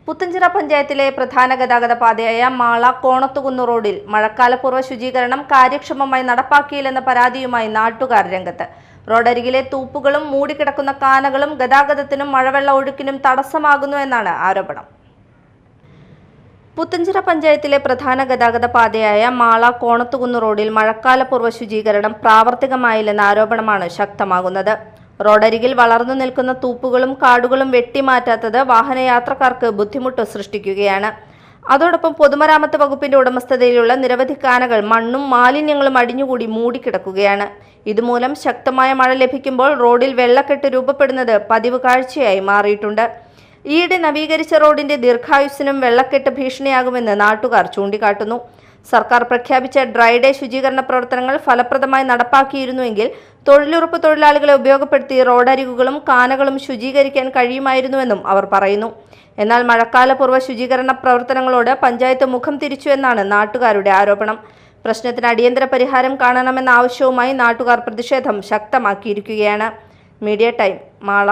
പുത്തഞ്ചിറ പഞ്ചായത്തിലെ പ്രധാന ഗതാഗത പാതയായ മാള കോണത്തുകുന്ന് റോഡിൽ മഴക്കാലപൂർവ്വ ശുചീകരണം കാര്യക്ഷമമായി നടപ്പാക്കിയില്ലെന്ന പരാതിയുമായി നാട്ടുകാർ രംഗത്ത്. റോഡരികിലെ തൂപ്പുകളും മൂടിക്കിടക്കുന്ന കാനകളും ഗതാഗതത്തിനും മഴവെള്ള ഒഴുക്കിനും തടസ്സമാകുന്നു എന്നാണ് ആരോപണം. പുത്തഞ്ചിറ പഞ്ചായത്തിലെ പ്രധാന ഗതാഗത പാതയായ മാള കോണത്തുകുന്ന് റോഡിൽ മഴക്കാലപൂർവ്വ ശുചീകരണം പ്രാവർത്തികമായില്ലെന്ന ആരോപണമാണ് ശക്തമാകുന്നത്. റോഡരികിൽ വളർന്നു നിൽക്കുന്ന തൂപ്പുകളും കാടുകളും വെട്ടിമാറ്റാത്തത് വാഹനയാത്രക്കാർക്ക് ബുദ്ധിമുട്ട് സൃഷ്ടിക്കുകയാണ്. അതോടൊപ്പം പൊതുമരാമത്ത് വകുപ്പിന്റെ ഉടമസ്ഥതയിലുള്ള നിരവധി കാനകൾ മണ്ണും മാലിന്യങ്ങളും അടിഞ്ഞുകൂടി മൂടിക്കിടക്കുകയാണ്. ഇതുമൂലം ശക്തമായ മഴ ലഭിക്കുമ്പോൾ റോഡിൽ വെള്ളക്കെട്ട് രൂപപ്പെടുന്നത് പതിവ് കാഴ്ചയായി മാറിയിട്ടുണ്ട്. ഈയിടെ നവീകരിച്ച റോഡിന്റെ ദീർഘായുസ്സിനും വെള്ളക്കെട്ട് ഭീഷണിയാകുമെന്ന് നാട്ടുകാർ ചൂണ്ടിക്കാട്ടുന്നു. സർക്കാർ പ്രഖ്യാപിച്ച ഡ്രൈ ഡേ ശുചീകരണ പ്രവർത്തനങ്ങൾ ഫലപ്രദമായി നടപ്പാക്കിയിരുന്നുവെങ്കിൽ തൊഴിലുറപ്പ് തൊഴിലാളികളെ ഉപയോഗപ്പെടുത്തി റോഡരികുകളും കാനകളും ശുചീകരിക്കാൻ കഴിയുമായിരുന്നുവെന്നും അവർ പറയുന്നു. എന്നാൽ മഴക്കാലപൂർവ്വ ശുചീകരണ പ്രവർത്തനങ്ങളോട് പഞ്ചായത്ത് മുഖം തിരിച്ചു എന്നാണ് നാട്ടുകാരുടെ ആരോപണം. പ്രശ്നത്തിന് അടിയന്തര പരിഹാരം കാണണമെന്ന ആവശ്യവുമായി നാട്ടുകാർ പ്രതിഷേധം ശക്തമാക്കിയിരിക്കുകയാണ്. Media time, Mala.